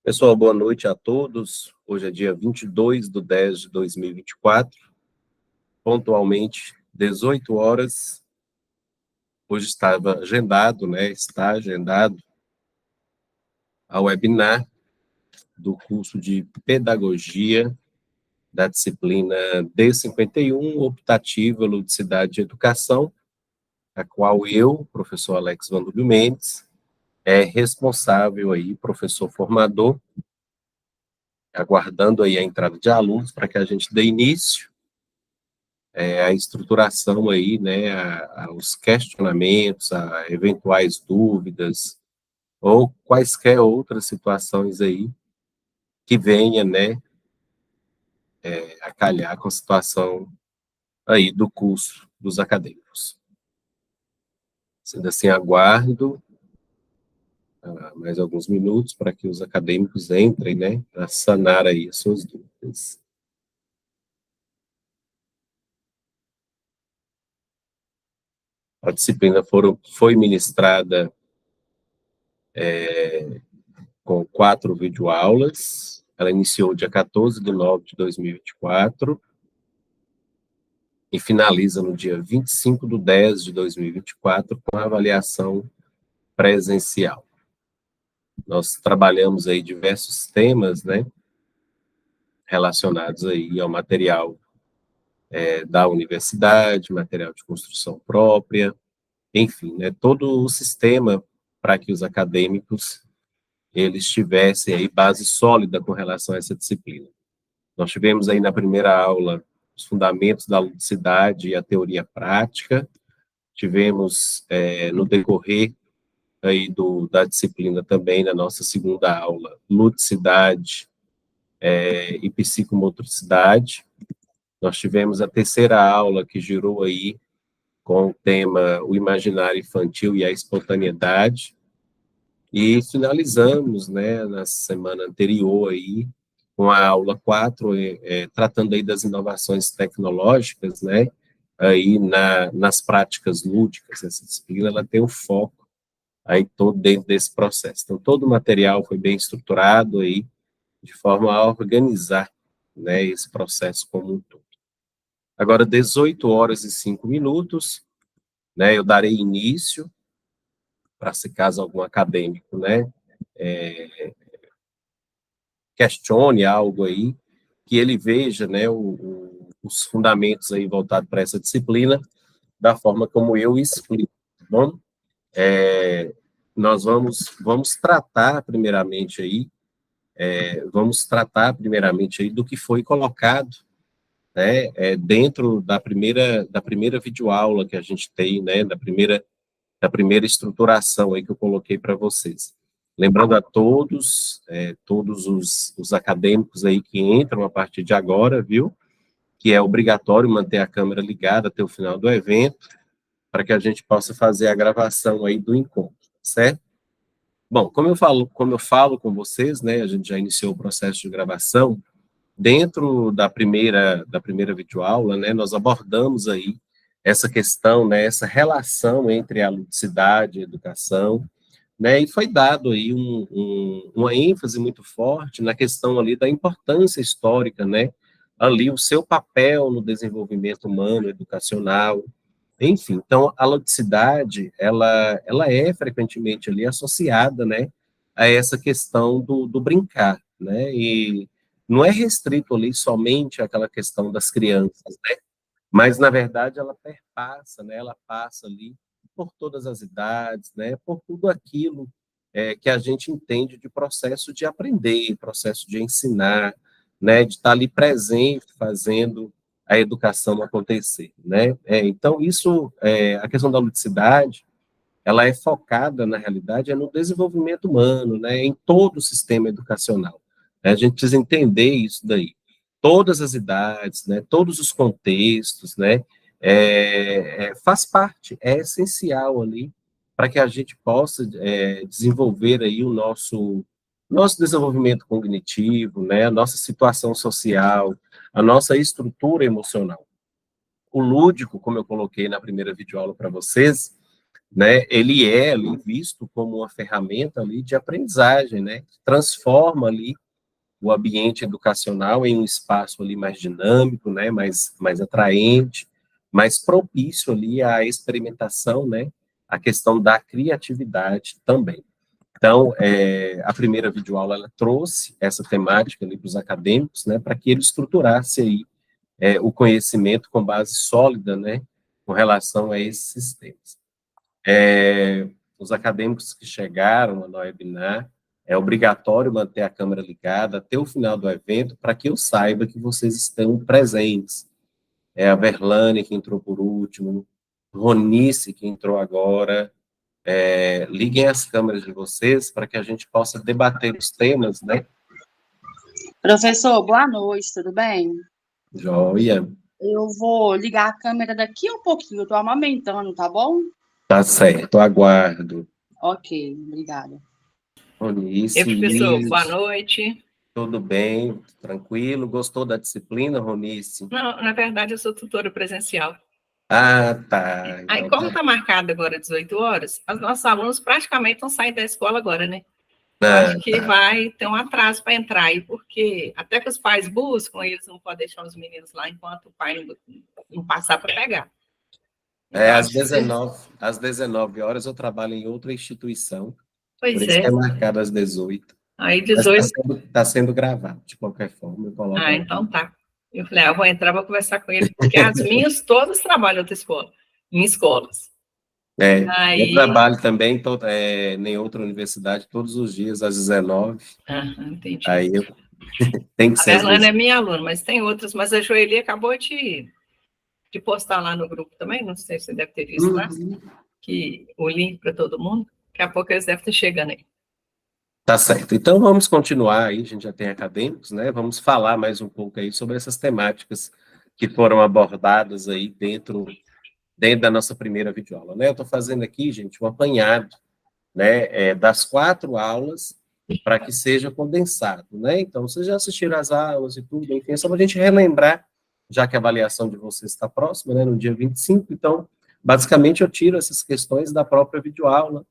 Pessoal, boa noite a todos. Hoje é dia 22/10/2024, pontualmente 18 horas. Hoje estava agendado, está agendado a webinar do curso de Pedagogia da disciplina D51, Optativa, Ludicidade e Educação, a qual eu, professor Alex Vandúbio Mendes, é responsável aí, professor formador, aguardando aí a entrada de alunos para que a gente dê início a estruturação aí, né, aos questionamentos, a eventuais dúvidas, ou quaisquer outras situações aí que venha, né, a calhar com a situação aí do curso dos acadêmicos. Sendo assim, aguardo mais alguns minutos para que os acadêmicos entrem, né, para sanar aí as suas dúvidas. A disciplina foi ministrada com 4 videoaulas. Ela iniciou dia 14/9/2024 e finaliza no dia 25/10/2024 com a avaliação presencial. Nós trabalhamos aí diversos temas, né, relacionados aí ao material da universidade, material de construção própria, enfim, né, todo o sistema para que os acadêmicos eles tivessem aí base sólida com relação a essa disciplina. Nós tivemos aí na primeira aula os fundamentos da ludicidade e a teoria prática, tivemos no decorrer aí da disciplina também, na nossa segunda aula, ludicidade e psicomotricidade. Nós tivemos a terceira aula que girou aí com o tema o imaginário infantil e a espontaneidade, e finalizamos, né, na semana anterior aí, com a aula 4, tratando aí das inovações tecnológicas, né, aí nas práticas lúdicas. Essa disciplina, ela tem um foco aí todo dentro desse processo. Então, todo o material foi bem estruturado aí, de forma a organizar, né, esse processo como um todo. Agora, 18 horas e 5 minutos, né, eu darei início, para se caso algum acadêmico, né, questione algo aí, que ele veja, né, os fundamentos aí voltados para essa disciplina, da forma como eu explico, tá bom? Nós vamos tratar primeiramente aí, do que foi colocado, né, dentro da primeira videoaula que a gente tem, né, da primeira estruturação aí que eu coloquei para vocês. Lembrando a todos, todos os acadêmicos aí que entram a partir de agora, viu, que é obrigatório manter a câmera ligada até o final do evento, para que a gente possa fazer a gravação aí do encontro, certo? Bom, como eu falo com vocês, né, a gente já iniciou o processo de gravação. Dentro da primeira videoaula, né, nós abordamos aí essa questão, né, essa relação entre a ludicidade e a educação, né, e foi dado aí uma ênfase muito forte na questão ali da importância histórica, né, ali o seu papel no desenvolvimento humano, educacional, enfim. Então, a ludicidade, ela é frequentemente ali associada, né, a essa questão do brincar, né, e não é restrito ali somente àquela questão das crianças, né, mas, na verdade, ela perpassa, né, ela passa ali por todas as idades, né, por tudo aquilo que a gente entende de processo de aprender, processo de ensinar, né, de estar ali presente, fazendo a educação acontecer, né. Então, isso, a questão da ludicidade, ela é focada, na realidade, no desenvolvimento humano, né, em todo o sistema educacional. A gente precisa entender isso daí. Todas as idades, né, todos os contextos, né, faz parte, é essencial ali para que a gente possa desenvolver aí o nosso desenvolvimento cognitivo, né, a nossa situação social, a nossa estrutura emocional. O lúdico, como eu coloquei na primeira videoaula para vocês, né, ele é ali visto como uma ferramenta ali de aprendizagem, né, que transforma ali o ambiente educacional em um espaço ali mais dinâmico, né, mais atraente, mais propício ali à experimentação, né, a questão da criatividade também. Então, a primeira videoaula, ela trouxe essa temática ali para os acadêmicos, né, para que ele estruturasse aí o conhecimento com base sólida, né, com relação a esses sistemas. Os acadêmicos que chegaram no webinar, é obrigatório manter a câmera ligada até o final do evento, para que eu saiba que vocês estão presentes. A Verlane, que entrou por último, Ronice, que entrou agora. Liguem as câmeras de vocês para que a gente possa debater os temas, né? Professor, boa noite, tudo bem? Joia. Eu vou ligar a câmera daqui a um pouquinho, eu tô amamentando, tá bom? Tá certo, aguardo. Ok, obrigada. Ronice, professor, boa noite. Tudo bem, tranquilo? Gostou da disciplina, Ronice? Não, na verdade, eu sou tutora presencial. Ah, tá. Aí, como está marcado agora 18 horas, os nossos alunos praticamente estão saindo da escola agora, né? Acho que vai ter um atraso para entrar aí, porque até que os pais buscam, eles não podem deixar os meninos lá enquanto o pai não passar para pegar. Então, às 19 horas eu trabalho em outra instituição, pois por isso que é marcado às 18. Aí 18... Mas está sendo gravado, de qualquer forma. Eu coloco então tá. Eu falei, eu vou entrar, vou conversar com ele, porque as minhas todas trabalham em outra escola, em escolas. Eu trabalho também em outra universidade todos os dias, às 19. Entendi. Aí eu tem que ser. A Verlane é minha aluna, mas tem outras, mas a Joeli acabou de postar lá no grupo também, não sei se você deve ter visto lá, que o link para todo mundo, daqui a pouco eles devem estar chegando aí. Tá certo. Então, vamos continuar aí, a gente já tem acadêmicos, né? Vamos falar mais um pouco aí sobre essas temáticas que foram abordadas aí dentro da nossa primeira videoaula, né? Eu estou fazendo aqui, gente, um apanhado, né, das 4 aulas para que seja condensado, né? Então, vocês já assistiram as aulas e tudo, enfim, é só para a gente relembrar, já que a avaliação de vocês está próxima, né, no dia 25, então, basicamente, eu tiro essas questões da própria videoaula,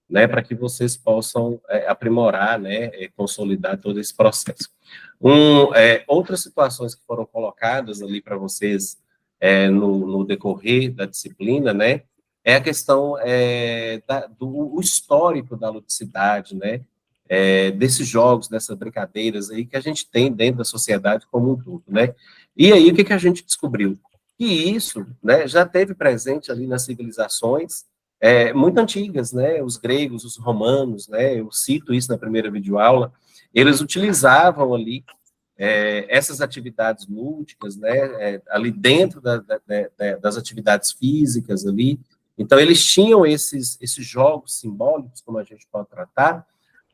né, para que vocês possam aprimorar, né, consolidar todo esse processo. Outras situações que foram colocadas ali para vocês no decorrer da disciplina, né, é a questão do histórico da ludicidade, né, desses jogos, dessas brincadeiras aí que a gente tem dentro da sociedade como um todo, né. E aí, o que a gente descobriu? Que isso, né, já teve presente ali nas civilizações muito antigas, né, os gregos, os romanos, né, eu cito isso na primeira videoaula, eles utilizavam ali essas atividades lúdicas, né, ali dentro das atividades físicas ali, então eles tinham esses jogos simbólicos, como a gente pode tratar,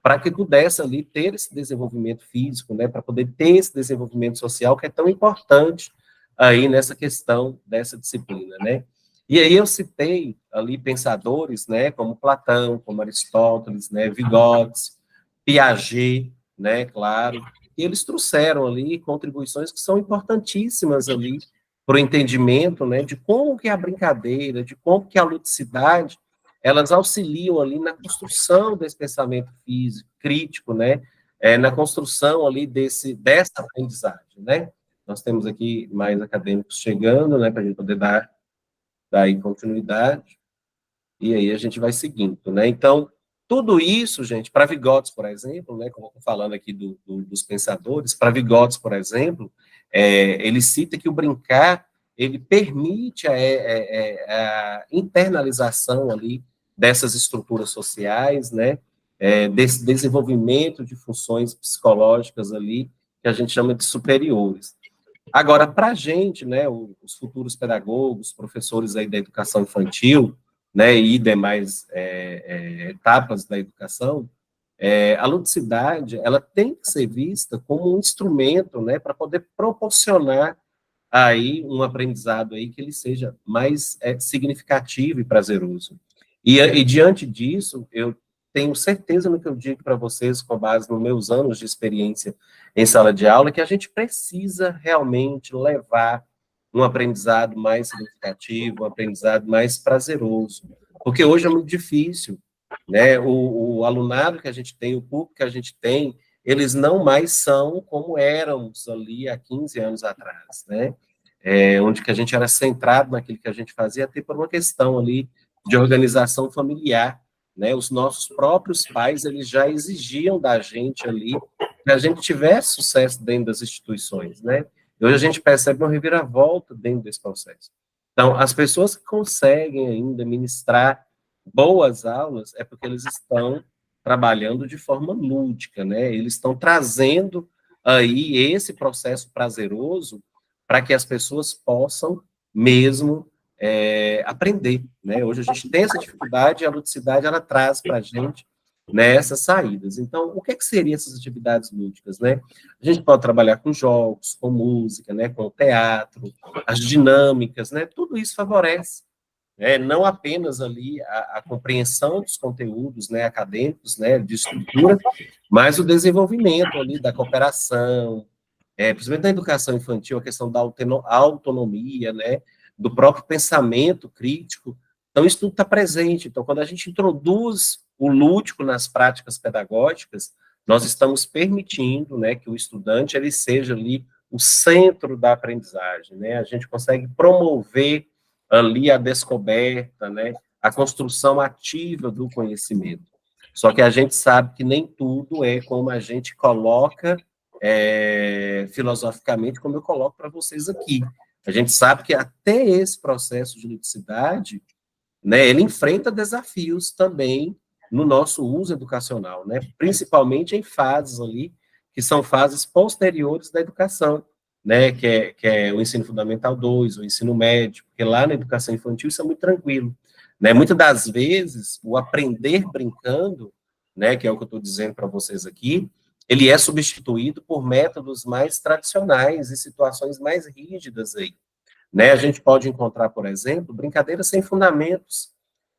para que pudesse ali ter esse desenvolvimento físico, né, para poder ter esse desenvolvimento social que é tão importante aí nessa questão dessa disciplina, né. E aí eu citei ali pensadores, né, como Platão, como Aristóteles, né, Vygotsky, Piaget, né, claro, e eles trouxeram ali contribuições que são importantíssimas ali para o entendimento, né, de como que a brincadeira, de como que a ludicidade, elas auxiliam ali na construção desse pensamento físico, crítico, né, na construção ali dessa aprendizagem, né. Nós temos aqui mais acadêmicos chegando, né, para a gente poder dar aí continuidade, e aí a gente vai seguindo, né? Então, tudo isso, gente, para Vygotsky, por exemplo, né, como eu estou falando aqui dos pensadores, para Vygotsky, por exemplo, ele cita que o brincar, ele permite a internalização ali dessas estruturas sociais, né, desse desenvolvimento de funções psicológicas ali, que a gente chama de superiores. Agora, para a gente, né, os futuros pedagogos, professores aí da educação infantil, né, e demais etapas da educação, a ludicidade, ela tem que ser vista como um instrumento, né, para poder proporcionar aí um aprendizado aí que ele seja mais significativo e prazeroso. E diante disso, eu tenho certeza no que eu digo para vocês, com base nos meus anos de experiência em sala de aula, que a gente precisa realmente levar um aprendizado mais significativo, um aprendizado mais prazeroso Porque hoje é muito difícil, né? O alunado que a gente tem, o público que a gente tem, eles não mais são como éramos ali há 15 anos atrás, né? Onde que a gente era centrado naquilo que a gente fazia, até por uma questão ali de organização familiar, né? Os nossos próprios pais, eles já exigiam da gente ali que a gente tivesse sucesso dentro das instituições, né? E hoje a gente percebe uma reviravolta dentro desse processo. Então, as pessoas que conseguem ainda ministrar boas aulas é porque eles estão trabalhando de forma lúdica, né? Eles estão trazendo aí esse processo prazeroso para que as pessoas possam mesmo aprender, né? Hoje a gente tem essa dificuldade e a ludicidade, ela traz para a gente, né, essas saídas. Então, o que seriam essas atividades lúdicas, né? A gente pode trabalhar com jogos, com música, né, com teatro, as dinâmicas, né? Tudo isso favorece, não apenas ali a compreensão dos conteúdos, né, acadêmicos, né, de estrutura, mas o desenvolvimento ali da cooperação, principalmente na educação infantil, a questão da autonomia, né, do próprio pensamento crítico. Então, isso tudo está presente. Então, quando a gente introduz o lúdico nas práticas pedagógicas, nós estamos permitindo, né, que o estudante ele seja ali o centro da aprendizagem, né? A gente consegue promover ali a descoberta, né, a construção ativa do conhecimento. Só que a gente sabe que nem tudo é como a gente coloca filosoficamente, como eu coloco para vocês aqui. A gente sabe que até esse processo de ludicidade, né, ele enfrenta desafios também no nosso uso educacional, né, principalmente em fases ali, que são fases posteriores da educação, né, que é o ensino fundamental 2, o ensino médio, porque lá na educação infantil isso é muito tranquilo, né, muitas das vezes o aprender brincando, né, que é o que eu estou dizendo para vocês aqui, ele é substituído por métodos mais tradicionais e situações mais rígidas aí, né, a gente pode encontrar, por exemplo, brincadeiras sem fundamentos,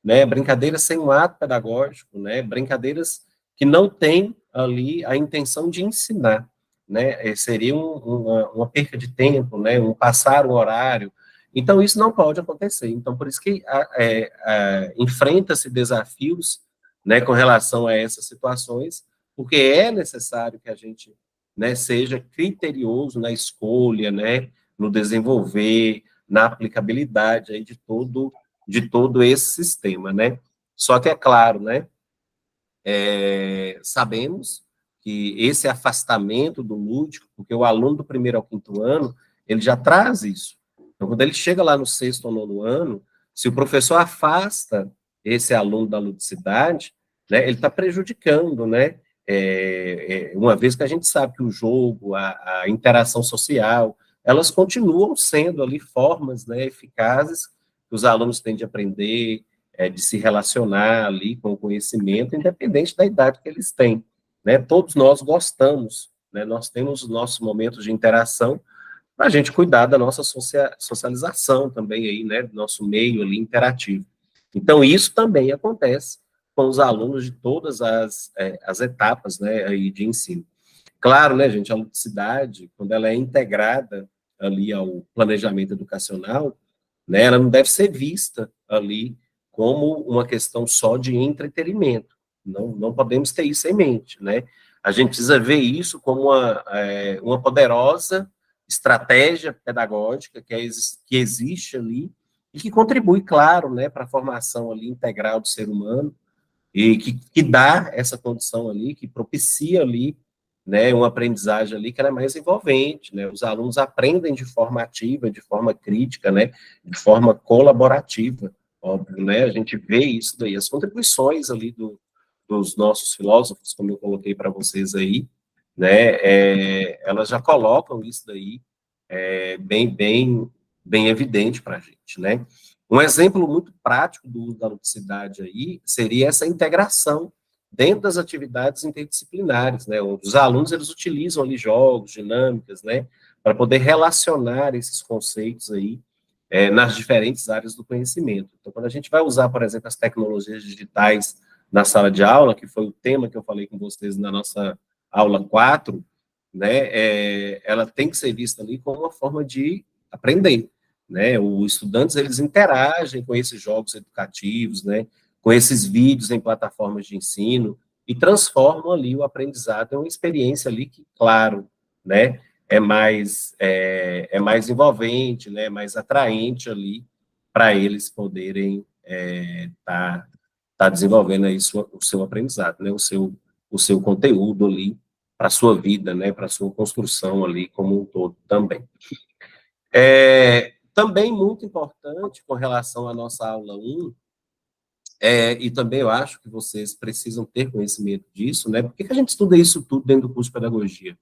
né, brincadeiras sem um ato pedagógico, né, brincadeiras que não têm ali a intenção de ensinar, né, seria uma perca de tempo, né, um passar o horário. Então, isso não pode acontecer. Então, por isso que enfrenta-se desafios, né, com relação a essas situações, porque é necessário que a gente, né, seja criterioso na escolha, né, no desenvolver, na aplicabilidade aí de todo esse sistema, né? Só que é claro, né? Sabemos que esse afastamento do lúdico, porque o aluno do primeiro ao quinto ano, ele já traz isso. Então, quando ele chega lá no sexto ou nono ano, se o professor afasta esse aluno da ludicidade, né, ele está prejudicando, né? Uma vez que a gente sabe que o jogo, a interação social, elas continuam sendo ali formas, né, eficazes que os alunos têm de aprender, de se relacionar ali com o conhecimento, independente da idade que eles têm, né? Todos nós gostamos, né? Nós temos os nossos momentos de interação para a gente cuidar da nossa socialização também aí, né? Do nosso meio ali interativo. Então, isso também acontece com os alunos de todas as etapas, né, aí de ensino. Claro, né, gente, a ludicidade, quando ela é integrada ali ao planejamento educacional, né, ela não deve ser vista ali como uma questão só de entretenimento. Não podemos ter isso em mente, né? A gente precisa ver isso como uma poderosa estratégia pedagógica que existe ali e que contribui, claro, né, para a formação ali integral do ser humano e que dá essa condição ali, que propicia ali, né, uma aprendizagem ali que ela é mais envolvente, né? Os alunos aprendem de forma ativa, de forma crítica, né, de forma colaborativa, óbvio, né? A gente vê isso daí, as contribuições ali dos nossos filósofos, como eu coloquei para vocês aí, né, elas já colocam isso daí bem evidente para a gente, né? Um exemplo muito prático do uso da ludicidade aí seria essa integração dentro das atividades interdisciplinares, né? Os alunos, eles utilizam ali jogos, dinâmicas, né, para poder relacionar esses conceitos aí nas diferentes áreas do conhecimento. Então, quando a gente vai usar, por exemplo, as tecnologias digitais na sala de aula, que foi o tema que eu falei com vocês na nossa aula 4, né, ela tem que ser vista ali como uma forma de aprender, né? Os estudantes, eles interagem com esses jogos educativos, né? Com esses vídeos em plataformas de ensino, e transformam ali o aprendizado em uma experiência ali que, claro, né? É mais envolvente, né? Mais atraente ali, para eles poderem tá desenvolvendo aí o seu aprendizado, né? O seu conteúdo ali para a sua vida, né? Para a sua construção ali como um todo também. Também muito importante com relação à nossa aula 1, e também eu acho que vocês precisam ter conhecimento disso, né? Por que a gente estuda isso tudo dentro do curso de pedagogia?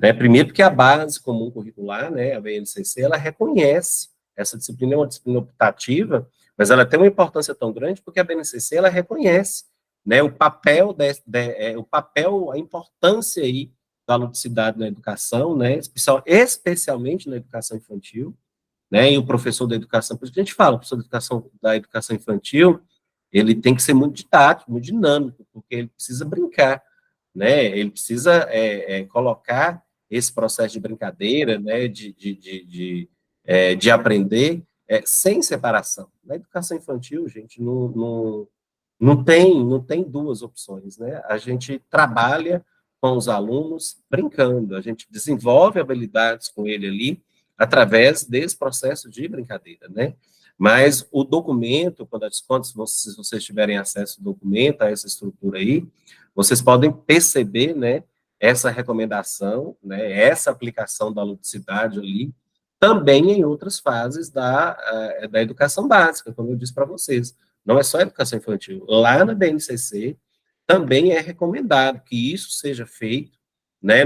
Né? Primeiro porque a base comum curricular, né, a BNCC, ela reconhece, essa disciplina é uma disciplina optativa, mas ela tem uma importância tão grande porque a BNCC, ela reconhece, né, o papel, a importância aí da ludicidade na educação, né, especialmente na educação infantil, né, e o professor da educação, por isso que a gente fala, o professor da educação infantil, ele tem que ser muito didático, muito dinâmico, porque ele precisa brincar, né, ele precisa colocar esse processo de brincadeira, né, de aprender sem separação. Na educação infantil, gente, não tem duas opções, né, a gente trabalha com os alunos brincando, a gente desenvolve habilidades com ele ali, através desse processo de brincadeira, né? Mas o documento, se vocês tiverem acesso ao documento, a essa estrutura aí, vocês podem perceber, né, essa recomendação, né, essa aplicação da ludicidade ali, também em outras fases da educação básica, como eu disse para vocês. Não é só educação infantil. Lá na BNCC, também é recomendado que isso seja feito, né,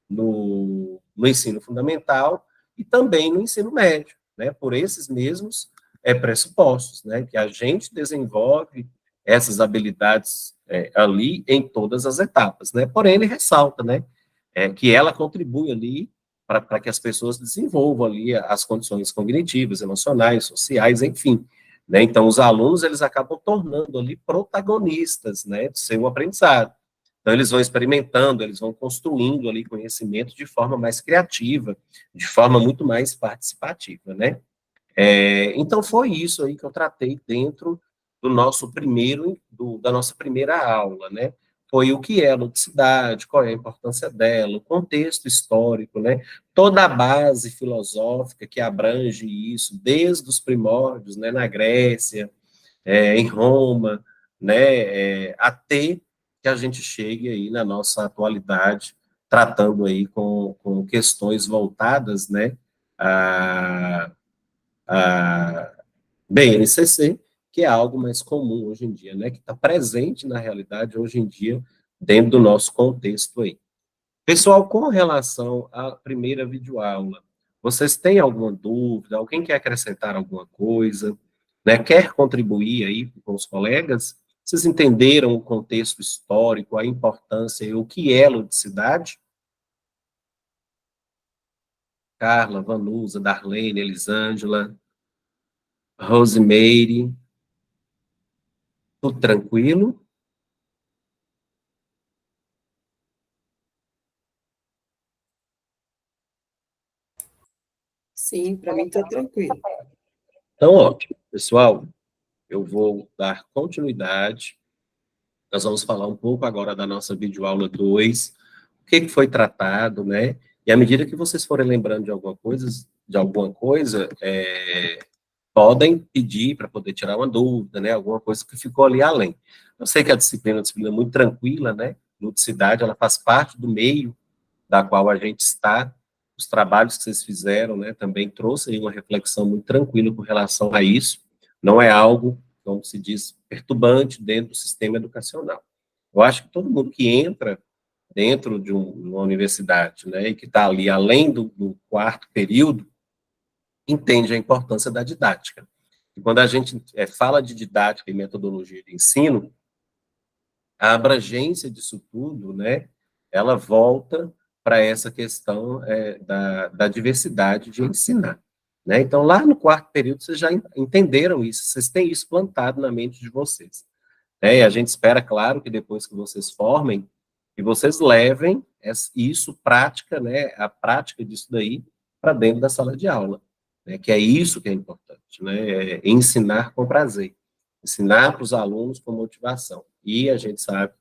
no ensino fundamental e também no ensino médio, né, por esses mesmos pressupostos, né, que a gente desenvolve essas habilidades ali em todas as etapas, né, porém ele ressalta, né, que ela contribui ali para que as pessoas desenvolvam ali as condições cognitivas, emocionais, sociais, enfim, né, então os alunos, eles acabam tornando ali protagonistas, né, do seu aprendizado. Então, eles vão experimentando, eles vão construindo ali conhecimento de forma mais criativa, de forma muito mais participativa, né? Então, foi isso aí que eu tratei dentro do da nossa primeira aula, né? Foi o que é a ludicidade, qual é a importância dela, o contexto histórico, né? Toda a base filosófica que abrange isso, desde os primórdios, né? Na Grécia, em Roma, né? Até que a gente chegue aí na nossa atualidade, tratando aí com questões voltadas, né, a BNCC, que é algo mais comum hoje em dia, né, que está presente na realidade hoje em dia, dentro do nosso contexto aí. Pessoal, com relação à primeira videoaula, vocês têm alguma dúvida? Alguém quer acrescentar alguma coisa? Né? Quer contribuir aí com os colegas? Vocês entenderam o contexto histórico, a importância e o que é ludicidade? Carla, Vanusa, Darlene, Elisângela, Rosemeire, tudo tranquilo? Sim, para mim está tranquilo. Então, ótimo. Pessoal, eu vou dar continuidade. Nós vamos falar um pouco agora da nossa videoaula 2, o que foi tratado, né? E à medida que vocês forem lembrando de alguma coisa, podem pedir para poder tirar uma dúvida, né? Alguma coisa que ficou ali além. Eu sei que a disciplina é uma disciplina muito tranquila, né? Ludicidade, ela faz parte do meio da qual a gente está. Os trabalhos que vocês fizeram, né? Também trouxe aí uma reflexão muito tranquila com relação a isso. Não é algo, como se diz, perturbante dentro do sistema educacional. Eu acho que todo mundo que entra dentro de uma universidade, né, e que está ali além do quarto período, entende a importância da didática. E quando a gente fala de didática e metodologia de ensino, a abrangência disso tudo, né, ela volta para essa questão da diversidade de ensinar. Né? Então, lá no quarto período, vocês já entenderam isso, vocês têm isso plantado na mente de vocês. E a gente espera, claro, que depois que vocês formem, que vocês levem isso, prática, né, a prática disso daí, para dentro da sala de aula. né, que é isso que é importante, né, é ensinar com prazer, ensinar para os alunos com motivação. E a gente sabe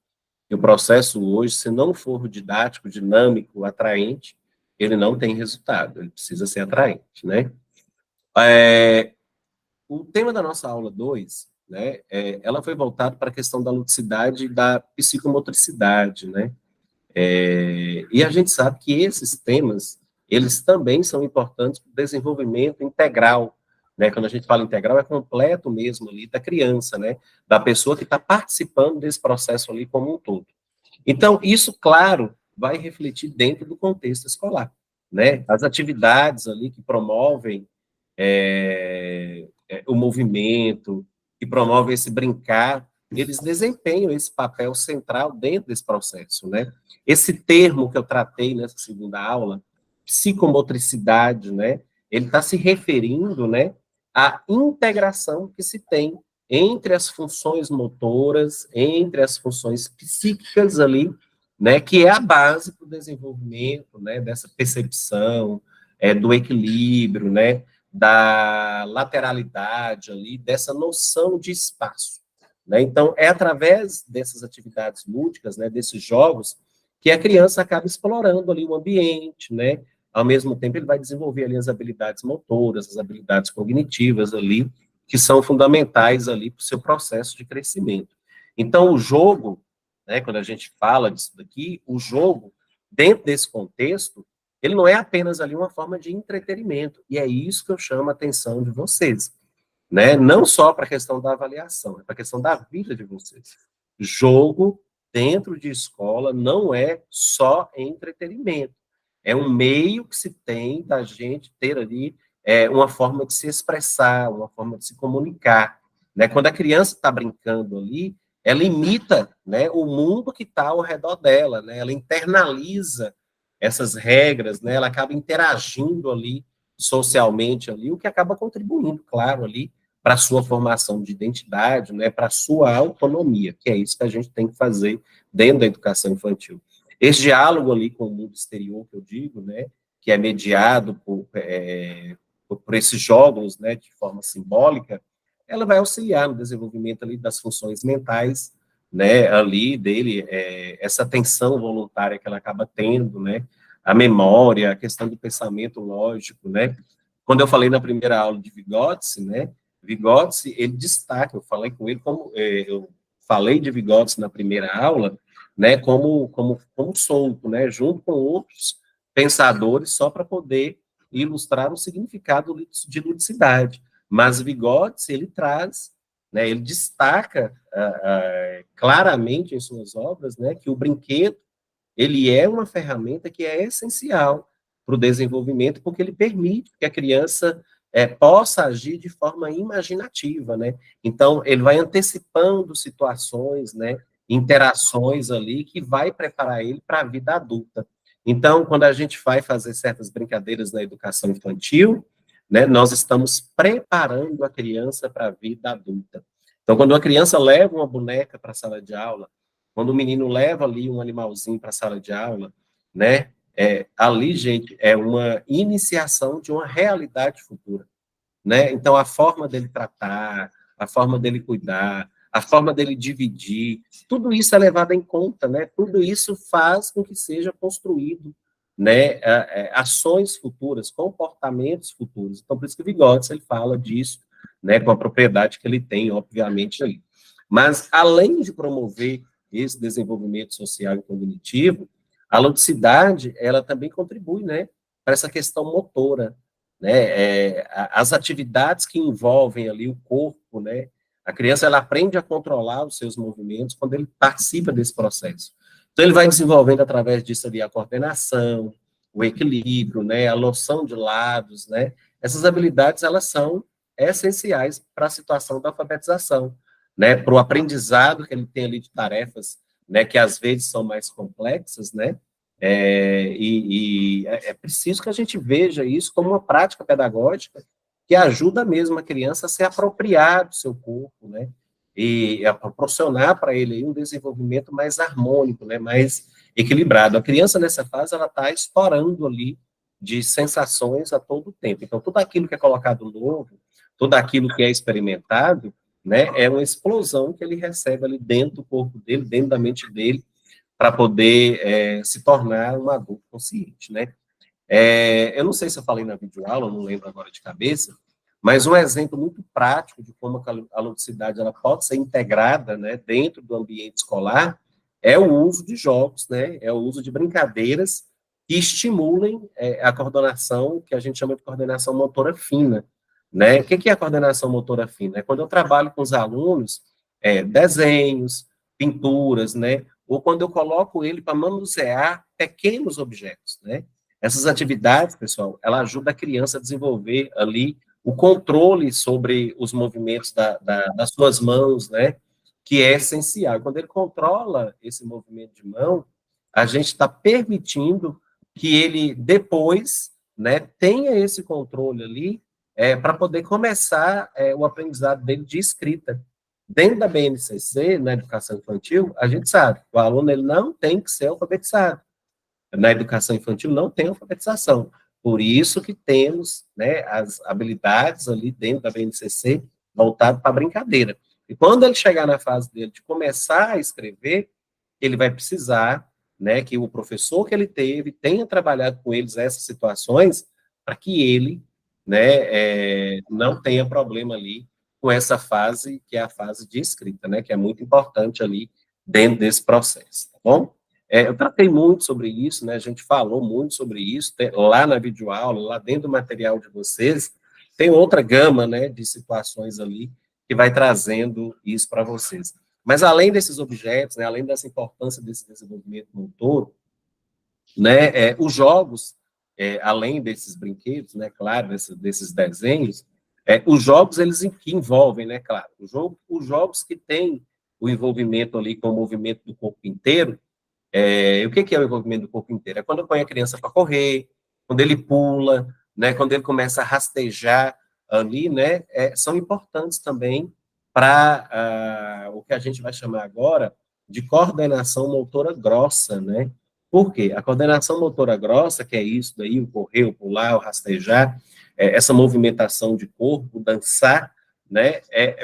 que o processo hoje, se não for didático, dinâmico, atraente, ele não tem resultado, ele precisa ser atraente, né? O tema da nossa aula 2, né, ela foi voltada para a questão da ludicidade e da psicomotricidade, né? E a gente sabe que esses temas, eles também são importantes para o desenvolvimento integral, né? Quando a gente fala integral, é completo mesmo ali da criança, né? Da pessoa que está participando desse processo ali como um todo. Então, isso, claro, vai refletir dentro do contexto escolar, né? As atividades ali que promovem o movimento, que promovem esse brincar, eles desempenham esse papel central dentro desse processo, né? Esse termo que eu tratei nessa segunda aula, psicomotricidade, né? Ele está se referindo, né, à integração que se tem entre as funções motoras, entre as funções psíquicas ali, né, que é a base para o desenvolvimento, né, dessa percepção, do equilíbrio, né, da lateralidade ali, dessa noção de espaço, né? Então, é através dessas atividades lúdicas, né, desses jogos, que a criança acaba explorando ali o ambiente, né? Ao mesmo tempo, ele vai desenvolver ali as habilidades motoras, as habilidades cognitivas ali, que são fundamentais ali para o seu processo de crescimento. Então, o jogo, né, quando a gente fala disso daqui, o jogo, dentro desse contexto, ele não é apenas ali uma forma de entretenimento, e é isso que eu chamo a atenção de vocês, né? Não só para a questão da avaliação, é para a questão da vida de vocês. Jogo dentro de escola não é só entretenimento, é um meio que se tem da gente ter ali uma forma de se expressar, uma forma de se comunicar, né? Quando a criança está brincando ali, ela imita, né, o mundo que está ao redor dela, né? Ela internaliza essas regras, né? Ela acaba interagindo ali socialmente ali, o que acaba contribuindo, claro, ali para a sua formação de identidade, né, para a sua autonomia, que é isso que a gente tem que fazer dentro da educação infantil. Esse diálogo ali com o mundo exterior, que eu digo, né, que é mediado por esses jogos, né, de forma simbólica, ela vai auxiliar no desenvolvimento ali das funções mentais, né, ali dele, essa atenção voluntária que ela acaba tendo, né, a memória, a questão do pensamento lógico, né. Quando eu falei na primeira aula de Vygotsky, né, Vygotsky, ele destaca, eu falei com ele como, eu falei de Vygotsky na primeira aula, né, como solto, né, junto com outros pensadores, só para poder ilustrar o significado de ludicidade. Mas Vygotsky, ele traz, né, ele destaca claramente em suas obras, né, que o brinquedo, ele é uma ferramenta que é essencial para o desenvolvimento, porque ele permite que a criança possa agir de forma imaginativa, né? Então, ele vai antecipando situações, né, interações ali, que vai preparar ele para a vida adulta. Então, quando a gente vai fazer certas brincadeiras na educação infantil, né, nós estamos preparando a criança para a vida adulta. Então, quando uma criança leva uma boneca para a sala de aula, quando o menino leva ali um animalzinho para a sala de aula, né, ali, gente, é uma iniciação de uma realidade futura, né? Então, a forma dele tratar, a forma dele cuidar, a forma dele dividir, tudo isso é levado em conta, né? Tudo isso faz com que seja construído, né, ações futuras, comportamentos futuros. Então, por isso que o Vygotsky, ele fala disso, né, com a propriedade que ele tem, obviamente, ali. Mas, além de promover esse desenvolvimento social e cognitivo, a ludicidade, ela também contribui, né, para essa questão motora, né, as atividades que envolvem ali o corpo, né, a criança, ela aprende a controlar os seus movimentos quando ele participa desse processo. Então, ele vai desenvolvendo através disso ali a coordenação, o equilíbrio, né, a noção de lados, né, essas habilidades, elas são essenciais para a situação da alfabetização, né, para o aprendizado que ele tem ali de tarefas, né, que às vezes são mais complexas, né, é preciso que a gente veja isso como uma prática pedagógica que ajuda mesmo a criança a se apropriar do seu corpo, né, e a proporcionar para ele um desenvolvimento mais harmônico, né, mais equilibrado. A criança, nessa fase, ela está explorando ali de sensações a todo tempo. Então, tudo aquilo que é colocado novo, tudo aquilo que é experimentado, né, é uma explosão que ele recebe ali dentro do corpo dele, dentro da mente dele, para poder se tornar um adulto consciente, né? Eu não sei se eu falei na videoaula, eu não lembro agora de cabeça, mas um exemplo muito prático de como a ludicidade ela pode ser integrada, né, dentro do ambiente escolar é o uso de jogos, né, é o uso de brincadeiras que estimulem a coordenação, que a gente chama de coordenação motora fina, né? O que é a coordenação motora fina? É quando eu trabalho com os alunos, desenhos, pinturas, né, ou quando eu coloco ele para manusear pequenos objetos, né? Essas atividades, pessoal, ela ajuda a criança a desenvolver ali o controle sobre os movimentos das suas mãos, né? Que é essencial. Quando ele controla esse movimento de mão, a gente está permitindo que ele depois, né, tenha esse controle ali para poder começar o aprendizado dele de escrita. Dentro da BNCC, na educação infantil, a gente sabe, o aluno ele não tem que ser alfabetizado. Na educação infantil não tem alfabetização. Por isso que temos, né, as habilidades ali dentro da BNCC voltado para a brincadeira. E quando ele chegar na fase dele de começar a escrever, ele vai precisar, né, que o professor que ele teve tenha trabalhado com eles essas situações para que ele, né, não tenha problema ali com essa fase, que é a fase de escrita, né, que é muito importante ali dentro desse processo, tá bom? Eu tratei muito sobre isso, né, a gente falou muito sobre isso, lá na videoaula, lá dentro do material de vocês, tem outra gama, né, de situações ali que vai trazendo isso para vocês. Mas além desses objetos, né, além dessa importância desse desenvolvimento motor, né, os jogos, além desses brinquedos, né, claro, desses desenhos, os jogos, eles que envolvem, né, claro, os jogos que têm o envolvimento ali com o movimento do corpo inteiro. O que é o envolvimento do corpo inteiro? É quando eu ponho a criança para correr, quando ele pula, né, quando ele começa a rastejar ali, né, são importantes também para o que a gente vai chamar agora de coordenação motora grossa, né? Por quê? A coordenação motora grossa, que é isso daí, o correr, o pular, o rastejar, essa movimentação de corpo, dançar, né,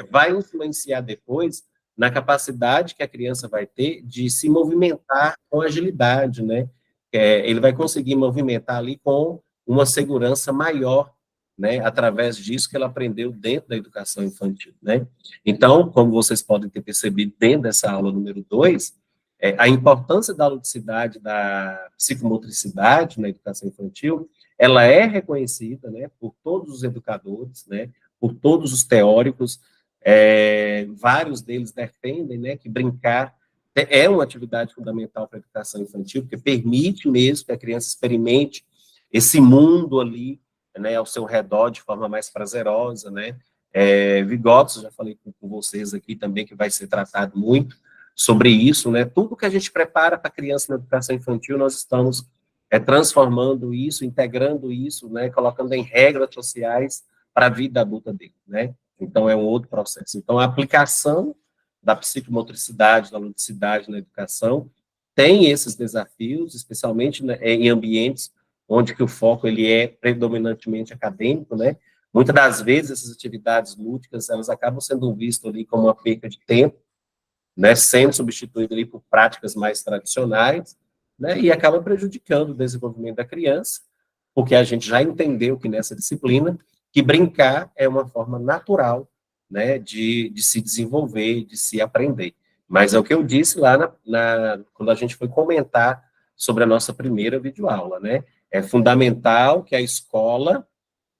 vai influenciar depois na capacidade que a criança vai ter de se movimentar com agilidade, né? Ele vai conseguir movimentar ali com uma segurança maior, né? Através disso que ela aprendeu dentro da educação infantil, né? Então, como vocês podem ter percebido dentro dessa aula número 2, a importância da ludicidade, da psicomotricidade na educação infantil, ela é reconhecida, né? Por todos os educadores, né? Por todos os teóricos. Vários deles defendem, né, que brincar é uma atividade fundamental para a educação infantil, porque permite mesmo que a criança experimente esse mundo ali, né, ao seu redor de forma mais prazerosa, né. Vygotsky, já falei com vocês aqui também, que vai ser tratado muito sobre isso, né. Tudo que a gente prepara para a criança na educação infantil, nós estamos transformando isso, integrando isso, né, colocando em regras sociais para a vida adulta dele, né. Então, é um outro processo. Então, a aplicação da psicomotricidade, da ludicidade na educação tem esses desafios, especialmente, né, em ambientes onde que o foco ele é predominantemente acadêmico, né? Muitas das vezes, essas atividades lúdicas, elas acabam sendo vistas ali como uma perca de tempo, né, sendo substituídas ali por práticas mais tradicionais, né, e acaba prejudicando o desenvolvimento da criança, porque a gente já entendeu que nessa disciplina que brincar é uma forma natural, né, de se desenvolver, de se aprender. Mas é o que eu disse lá quando a gente foi comentar sobre a nossa primeira videoaula, né? É fundamental que a escola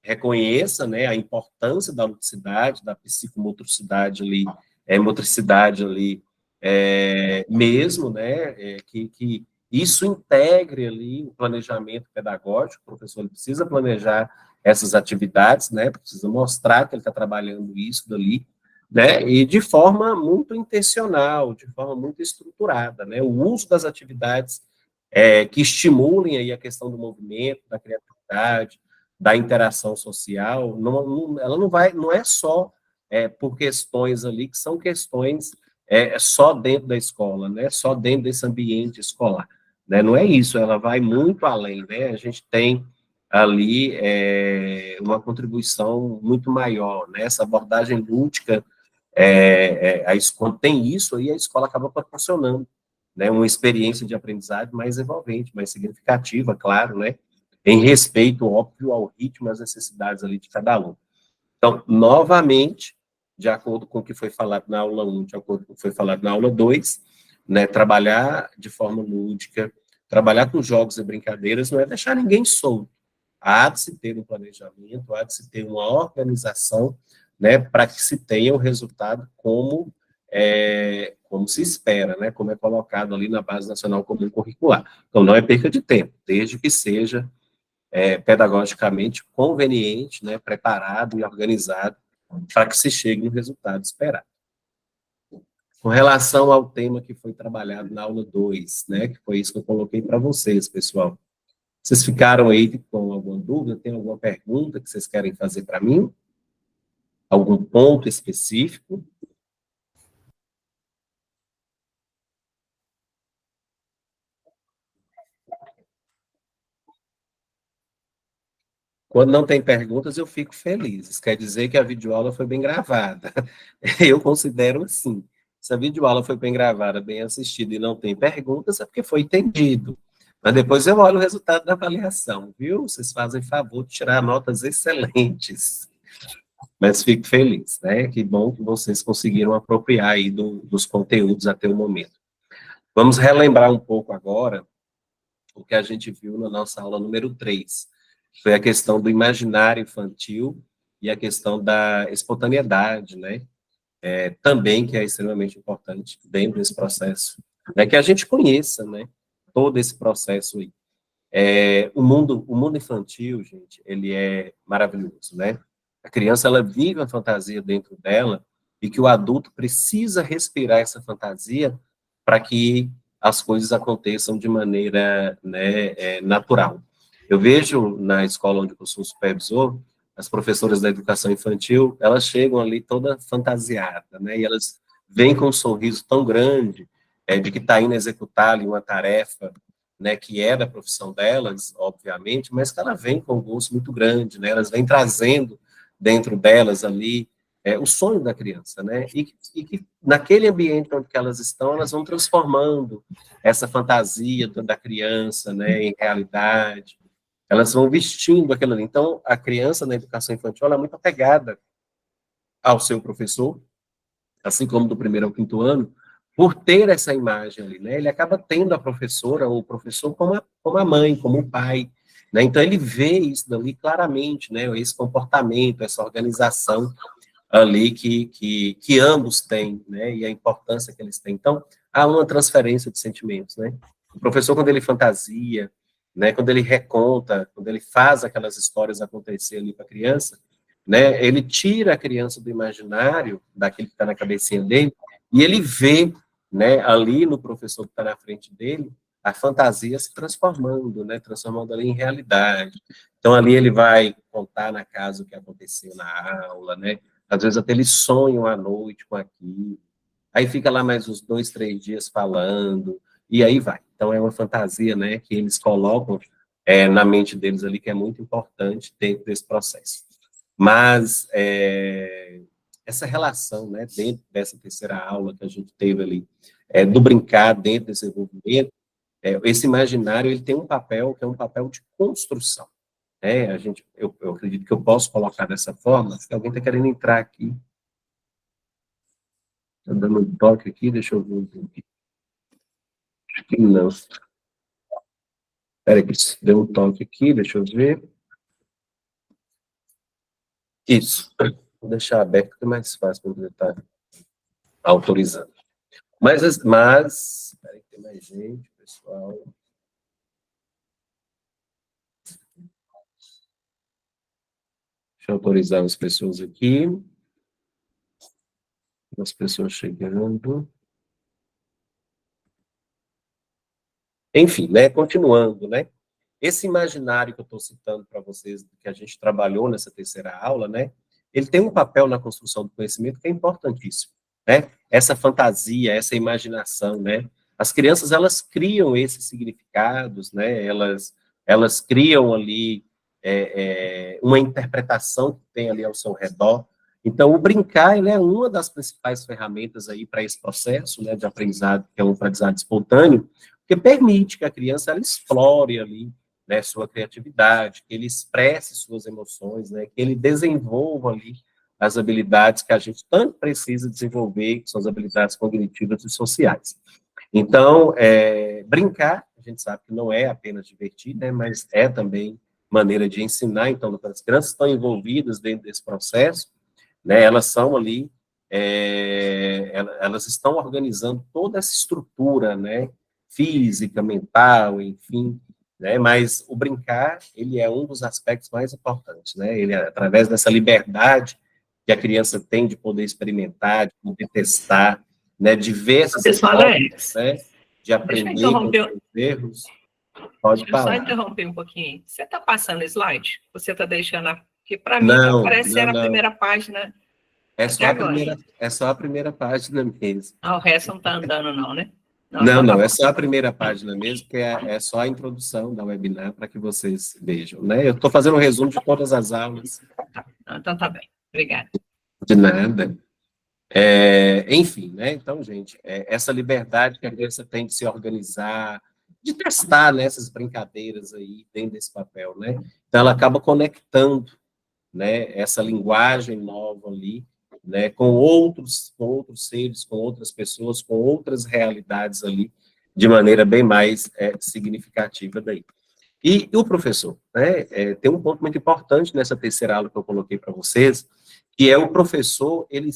reconheça, né, a importância da ludicidade, da psicomotricidade ali, motricidade ali, mesmo, né, que isso integre ali o planejamento pedagógico, o professor ele precisa planejar essas atividades, né, precisa mostrar que ele está trabalhando isso dali, né, e de forma muito intencional, de forma muito estruturada, né, o uso das atividades que estimulem aí a questão do movimento, da criatividade, da interação social, ela não é só por questões ali que são questões só dentro da escola, né, só dentro desse ambiente escolar, né, não é isso, ela vai muito além, né, a gente tem ali uma contribuição muito maior, né? Essa abordagem lúdica, a escola tem isso, aí a escola acaba proporcionando, né? Uma experiência de aprendizagem mais envolvente, mais significativa, claro, né? Em respeito, óbvio, ao ritmo e às necessidades ali de cada aluno. Então, novamente, de acordo com o que foi falado na aula 1, de acordo com o que foi falado na aula 2, né, trabalhar de forma lúdica, trabalhar com jogos e brincadeiras, não é deixar ninguém solto. Há de se ter um planejamento, há de se ter uma organização, né, para que se tenha o resultado como se espera, né, como é colocado ali na Base Nacional Comum Curricular. Então, não é perca de tempo, desde que seja pedagogicamente conveniente, né, preparado e organizado para que se chegue no resultado esperado. Com relação ao tema que foi trabalhado na aula 2, né, que foi isso que eu coloquei para vocês, pessoal. Vocês ficaram aí com alguma dúvida? Tem alguma pergunta que vocês querem fazer para mim? Algum ponto específico? Quando não tem perguntas, eu fico feliz. Isso quer dizer que a videoaula foi bem gravada. Eu considero assim. Se a videoaula foi bem gravada, bem assistida e não tem perguntas, é porque foi entendido. Mas depois eu olho o resultado da avaliação, viu? Vocês fazem favor de tirar notas excelentes. Mas fico feliz, né? Que bom que vocês conseguiram apropriar aí dos conteúdos até o momento. Vamos relembrar um pouco agora o que a gente viu na nossa aula número 3. Foi a questão do imaginário infantil e a questão da espontaneidade, né? Também, que é extremamente importante dentro desse processo, né? Que a gente conheça, né? Todo esse processo aí. O mundo infantil, gente, ele é maravilhoso, né? A criança, ela vive a fantasia dentro dela e que o adulto precisa respirar essa fantasia para que as coisas aconteçam de maneira, né, natural. Eu vejo na escola onde eu sou supervisor, as professoras da educação infantil, elas chegam ali toda fantasiada, né, e elas vêm com um sorriso tão grande de que está indo executar ali uma tarefa, né, que é da profissão delas, obviamente, mas que ela vem com um gosto muito grande, né, elas vêm trazendo dentro delas ali o sonho da criança, né, e que naquele ambiente onde que elas estão, elas vão transformando essa fantasia da criança, né, em realidade, elas vão vestindo aquilo ali. Então, a criança na educação infantil, ela é muito apegada ao seu professor, assim como do primeiro ao quinto ano, por ter essa imagem ali, né? Ele acaba tendo a professora ou o professor como a mãe, como o pai, né? Então, ele vê isso dali claramente, né? Esse comportamento, essa organização ali que ambos têm, né? E a importância que eles têm. Então, há uma transferência de sentimentos, né? O professor, quando ele fantasia, né? Quando ele reconta, quando ele faz aquelas histórias acontecer ali para a criança, né? Ele tira a criança do imaginário, daquele que está na cabecinha dele, e ele vê, né, ali no professor que está na frente dele, a fantasia se transformando, né, transformando ali em realidade. Então, ali ele vai contar na casa o que aconteceu na aula, né, às vezes até eles sonham à noite com aquilo, aí fica lá mais uns 2, 3 dias falando, e aí vai. Então, é uma fantasia, né, que eles colocam na mente deles ali, que é muito importante dentro desse processo. Mas essa relação, né, dentro dessa terceira aula que a gente teve ali, do brincar dentro desse envolvimento, esse imaginário, ele tem um papel que é um papel de construção. Né? Eu acredito que eu posso colocar dessa forma. Se alguém está querendo entrar aqui, está dando um toque aqui, deixa eu ver. Acho que não. Espera aí, deu um toque aqui, deixa eu ver. Isso. Vou deixar aberto, que é mais fácil para ele estar autorizando. Mas peraí, tem mais gente, pessoal. Deixa eu autorizar as pessoas aqui. As pessoas chegando. Enfim, né, continuando, né? Esse imaginário que eu estou citando para vocês, que a gente trabalhou nessa terceira aula, né? Ele tem um papel na construção do conhecimento que é importantíssimo, né? Essa fantasia, essa imaginação, né? As crianças, elas criam esses significados, né? Elas criam ali uma interpretação que tem ali ao seu redor. Então, o brincar, ele é uma das principais ferramentas aí para esse processo, né, de aprendizado, que é um aprendizado espontâneo, que permite que a criança ela explore ali, né, sua criatividade, que ele expresse suas emoções, né, que ele desenvolva ali as habilidades que a gente tanto precisa desenvolver, que são as habilidades cognitivas e sociais. Então, brincar, a gente sabe que não é apenas divertir, né, mas é também maneira de ensinar. Então, as crianças estão envolvidas dentro desse processo, né, elas são ali, elas estão organizando toda essa estrutura, né, física, mental, enfim, né, mas o brincar, ele é um dos aspectos mais importantes, né, ele, através dessa liberdade que a criança tem de poder experimentar, de poder testar, né, de ver essas Alex, né, de aprender com os erros. Pode falar. Só interromper um pouquinho. Você está passando slide? Você está deixando... Porque, para mim, parece ser a primeira página. É só a primeira página mesmo. O resto não está andando, não, né? Não, é só a primeira página mesmo, que é só a introdução da webinar para que vocês vejam, né? Eu estou fazendo um resumo de todas as aulas. Então, tá bem. Obrigada. De nada. Enfim, né? Então, gente, essa liberdade que a criança tem de se organizar, de testar, né, essas brincadeiras aí dentro desse papel, né? Então, ela acaba conectando, né, essa linguagem nova ali, né, com outros seres, com outras pessoas, com outras realidades ali, de maneira bem mais significativa daí. E o professor, né, tem um ponto muito importante nessa terceira aula que eu coloquei para vocês, que é o professor, ele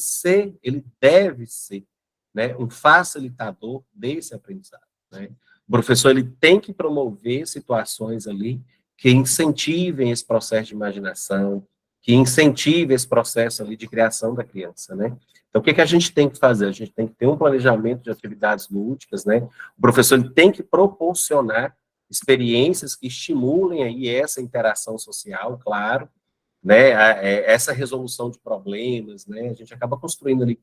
deve ser, né, um facilitador desse aprendizado, né? O professor, ele tem que promover situações ali que incentivem esse processo de imaginação, que incentivem esse processo ali de criação da criança, né? Então, o que a gente tem que fazer? A gente tem que ter um planejamento de atividades lúdicas, né? O professor, ele tem que proporcionar experiências que estimulem aí essa interação social, claro, né, essa resolução de problemas, né, a gente acaba construindo ali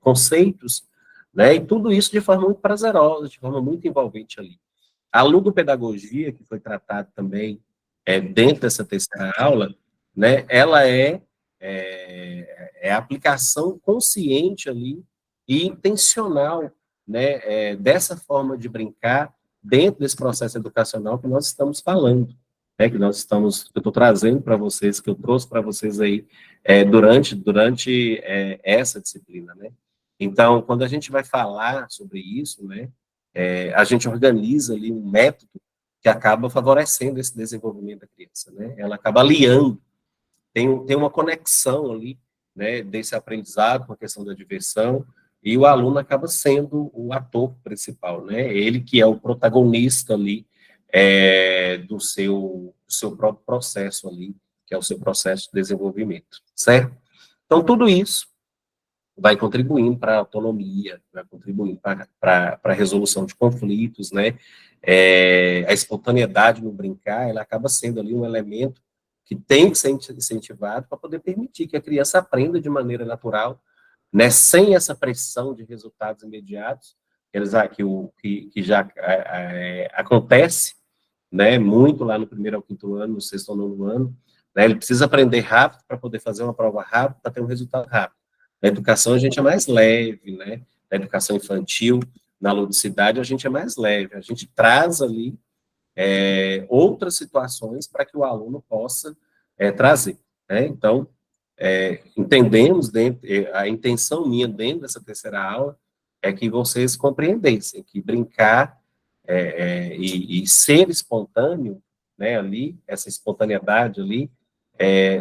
conceitos, né, e tudo isso de forma muito prazerosa, de forma muito envolvente ali. A ludopedagogia, que foi tratado também dentro dessa terceira aula, né, ela é a aplicação consciente ali e intencional, né, dessa forma de brincar dentro desse processo educacional que nós estamos falando, né, que eu estou trazendo para vocês, que eu trouxe para vocês aí durante essa disciplina, né. Então, quando a gente vai falar sobre isso, né, a gente organiza ali um método que acaba favorecendo esse desenvolvimento da criança, né, ela acaba aliando, tem uma conexão ali, né, desse aprendizado com a questão da diversão, e o aluno acaba sendo o ator principal, né, ele que é o protagonista ali, do seu próprio processo ali, que é o seu processo de desenvolvimento, certo? Então, tudo isso vai contribuindo para a autonomia, vai contribuindo para a resolução de conflitos, né? A espontaneidade no brincar, ela acaba sendo ali um elemento que tem que ser incentivado para poder permitir que a criança aprenda de maneira natural, né? Sem essa pressão de resultados imediatos, que já acontece, né, muito lá no primeiro ao quinto ano, no sexto ao nono ano, né, ele precisa aprender rápido para poder fazer uma prova rápida, para ter um resultado rápido. Na educação, a gente é mais leve, né, na educação infantil, na ludicidade, a gente é mais leve, a gente traz ali outras situações para que o aluno possa trazer, né, então, entendemos, a intenção minha dentro dessa terceira aula é que vocês compreendessem que brincar e ser espontâneo, né, ali, essa espontaneidade ali,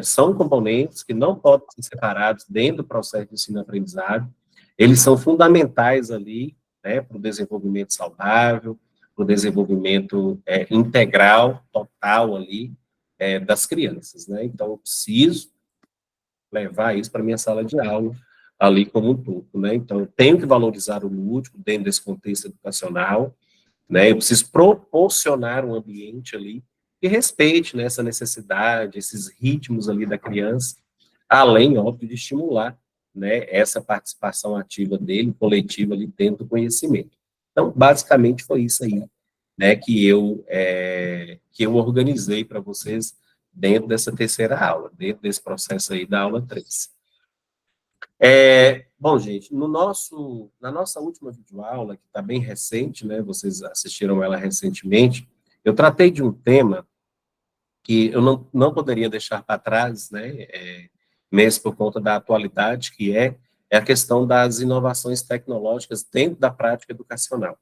são componentes que não podem ser separados dentro do processo de ensino-aprendizado, eles são fundamentais ali, né, para o desenvolvimento saudável, para o desenvolvimento integral, total ali, das crianças, né, então eu preciso levar isso para a minha sala de aula, ali como um todo, né, então eu tenho que valorizar o lúdico dentro desse contexto educacional, né, eu preciso proporcionar um ambiente ali que respeite, né, essa necessidade, esses ritmos ali da criança, além, óbvio, de estimular, né, essa participação ativa dele, coletiva ali dentro do conhecimento. Então, basicamente foi isso aí, né, que eu organizei para vocês dentro dessa terceira aula, dentro desse processo aí da aula 3. Bom, gente, na nossa última videoaula, que está bem recente, né, vocês assistiram ela recentemente, eu tratei de um tema que eu não poderia deixar para trás, né, mesmo por conta da atualidade, que é a questão das inovações tecnológicas dentro da prática educacional.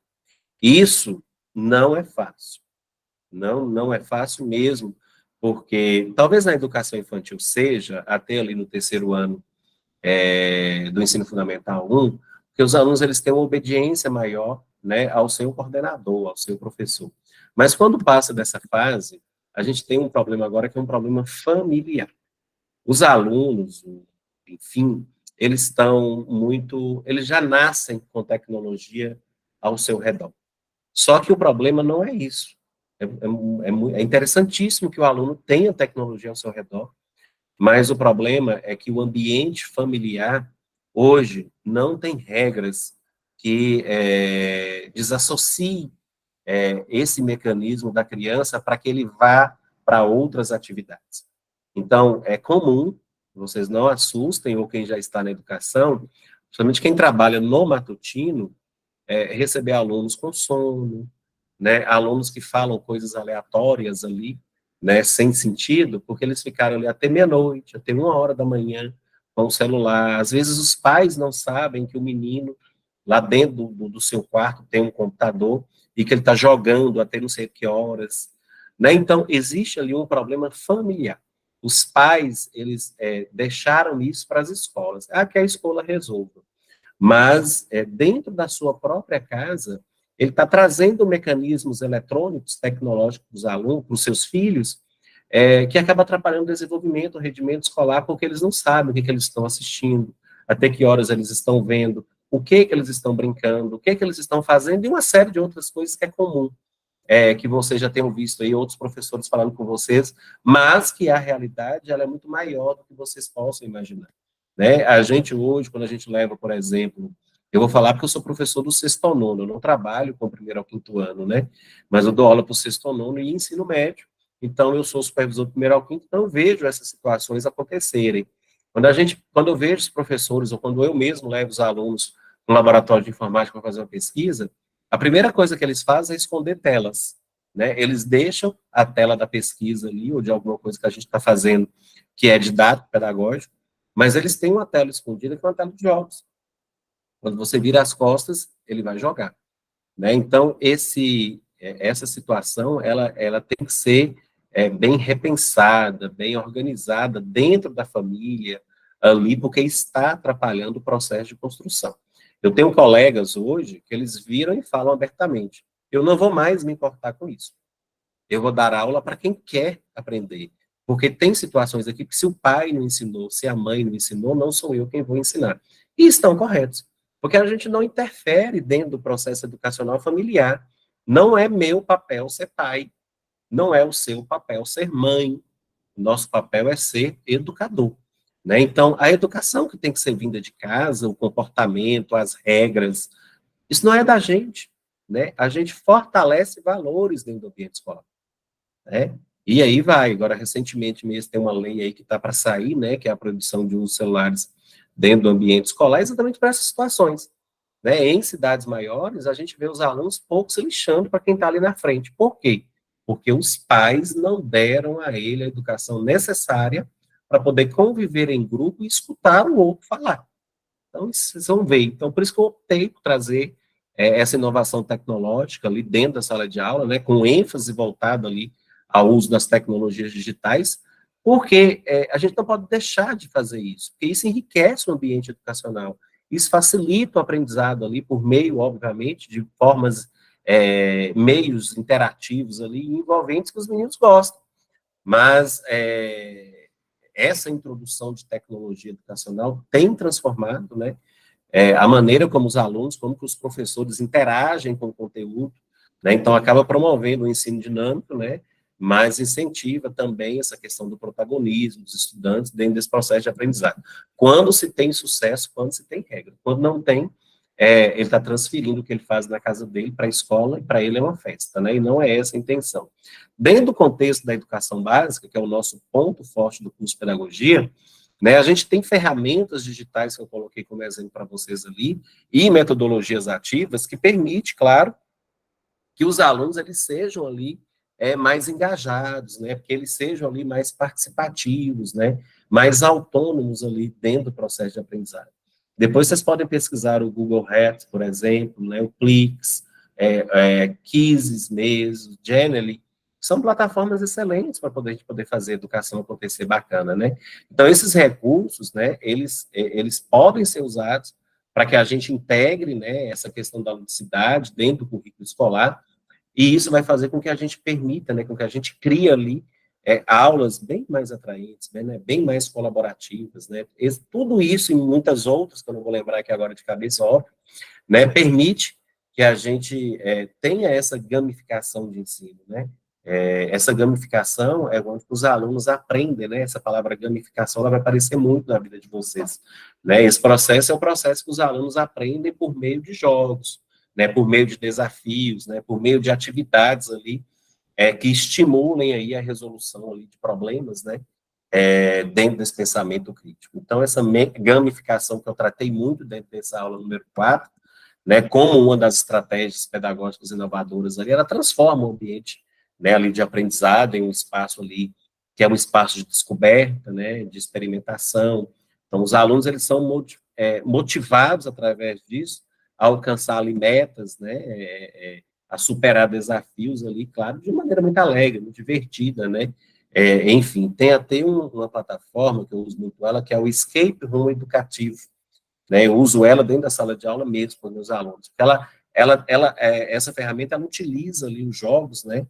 Isso não é fácil, não é fácil mesmo, porque talvez na educação infantil seja, até ali no terceiro ano do ensino fundamental 1, porque os alunos eles têm uma obediência maior, né, ao seu coordenador, ao seu professor. Mas quando passa dessa fase, a gente tem um problema agora que é um problema familiar. Os alunos, enfim, eles já nascem com tecnologia ao seu redor. Só que o problema não é isso. É interessantíssimo que o aluno tenha tecnologia ao seu redor, mas o problema é que o ambiente familiar, hoje, não tem regras que desassociem esse mecanismo da criança para que ele vá para outras atividades. Então, é comum, vocês não assustem, ou quem já está na educação, principalmente quem trabalha no matutino, receber alunos com sono, né, alunos que falam coisas aleatórias ali, né, sem sentido, porque eles ficaram ali até meia-noite, até 1h da manhã, com o celular. Às vezes os pais não sabem que o menino, lá dentro do seu quarto, tem um computador, e que ele está jogando até não sei que horas, né? Então, existe ali um problema familiar. Os pais, eles deixaram isso para as escolas. Que a escola resolva. Mas, dentro da sua própria casa, ele está trazendo mecanismos eletrônicos, tecnológicos para os alunos, para os seus filhos, que acaba atrapalhando o desenvolvimento, o rendimento escolar, porque eles não sabem o que eles estão assistindo, até que horas eles estão vendo, o que eles estão brincando, o que eles estão fazendo, e uma série de outras coisas que é comum, que vocês já tenham visto aí, outros professores falando com vocês, mas que a realidade ela é muito maior do que vocês possam imaginar. Né? A gente hoje, quando a gente leva, por exemplo, eu vou falar porque eu sou professor do sexto ao nono, eu não trabalho com o primeiro ao quinto ano, né? Mas eu dou aula para o sexto ao nono e ensino médio, então eu sou supervisor do primeiro ao quinto, então eu vejo essas situações acontecerem. Quando eu vejo os professores, ou quando eu mesmo levo os alunos no laboratório de informática para fazer uma pesquisa, a primeira coisa que eles fazem é esconder telas, né? Eles deixam a tela da pesquisa ali, ou de alguma coisa que a gente está fazendo, que é didático, pedagógico, mas eles têm uma tela escondida que é uma tela de jogos. Quando você vira as costas, ele vai jogar. Né? Então, essa situação, ela tem que ser bem repensada, bem organizada dentro da família, ali, porque está atrapalhando o processo de construção. Eu tenho colegas hoje que eles viram e falam abertamente, eu não vou mais me importar com isso. Eu vou dar aula para quem quer aprender. Porque tem situações aqui que se o pai não ensinou, se a mãe não ensinou, não sou eu quem vou ensinar. E estão corretos. Porque a gente não interfere dentro do processo educacional familiar. Não é meu papel ser pai. Não é o seu papel ser mãe. Nosso papel é ser educador. Né? Então, a educação que tem que ser vinda de casa, o comportamento, as regras, isso não é da gente. Né? A gente fortalece valores dentro do ambiente escolar. Né? E aí vai, agora recentemente mesmo tem uma lei aí que está para sair, né, que é a proibição de uso de celulares dentro do ambiente escolar, exatamente para essas situações. Né? Em cidades maiores, a gente vê os alunos pouco se lixando para quem está ali na frente. Por quê? Porque os pais não deram a ele a educação necessária para poder conviver em grupo e escutar o outro falar. Então, vocês vão ver. Então, por isso que eu optei por trazer essa inovação tecnológica ali dentro da sala de aula, né, com ênfase voltado ali ao uso das tecnologias digitais, porque a gente não pode deixar de fazer isso, porque isso enriquece o ambiente educacional, isso facilita o aprendizado ali por meio, obviamente, de formas, meios interativos ali, envolventes que os meninos gostam. Mas essa introdução de tecnologia educacional tem transformado, né, a maneira como os alunos, como que os professores interagem com o conteúdo, né, então acaba promovendo o ensino dinâmico, né, mas incentiva também essa questão do protagonismo dos estudantes dentro desse processo de aprendizado. Quando se tem sucesso, quando se tem regra. Quando não tem, ele está transferindo o que ele faz na casa dele para a escola, e para ele é uma festa, né? E não é essa a intenção. Dentro do contexto da educação básica, que é o nosso ponto forte do curso de pedagogia, né, a gente tem ferramentas digitais que eu coloquei como exemplo para vocês ali, e metodologias ativas que permite, claro, que os alunos eles sejam ali mais engajados, né, porque eles sejam ali mais participativos, né, mais autônomos ali dentro do processo de aprendizagem. Depois vocês podem pesquisar o Google Hat, por exemplo, né, o Plix, Quizzes mesmo, Genially, são plataformas excelentes para a gente poder fazer a educação acontecer bacana, né? Então, esses recursos, né, eles podem ser usados para que a gente integre, né, essa questão da ludicidade dentro do currículo escolar, e isso vai fazer com que a gente permita, né, com que a gente crie ali aulas bem mais atraentes, né, bem mais colaborativas, né? Tudo isso e muitas outras, que eu não vou lembrar aqui agora de cabeça, óbvio, né, permite que a gente tenha essa gamificação de ensino, né? Essa gamificação é onde os alunos aprendem, né? Essa palavra gamificação ela vai aparecer muito na vida de vocês, né? Esse processo é o processo que os alunos aprendem por meio de jogos, né? Por meio de desafios, né? Por meio de atividades ali que estimulem aí a resolução ali de problemas, né? Dentro desse pensamento crítico. Então, essa gamificação que eu tratei muito dentro dessa aula número 4, né, como uma das estratégias pedagógicas inovadoras ali, ela transforma o ambiente, né, ali de aprendizado em um espaço ali, que é um espaço de descoberta, né, de experimentação. Então, os alunos, eles são motivados através disso a alcançar ali metas, né, a superar desafios ali, claro, de maneira muito alegre, muito divertida, né. Enfim, tem até uma plataforma que eu uso muito ela, que é o Escape Room Educativo, né, eu uso ela dentro da sala de aula mesmo com os meus alunos, porque essa ferramenta, ela utiliza ali os jogos, né,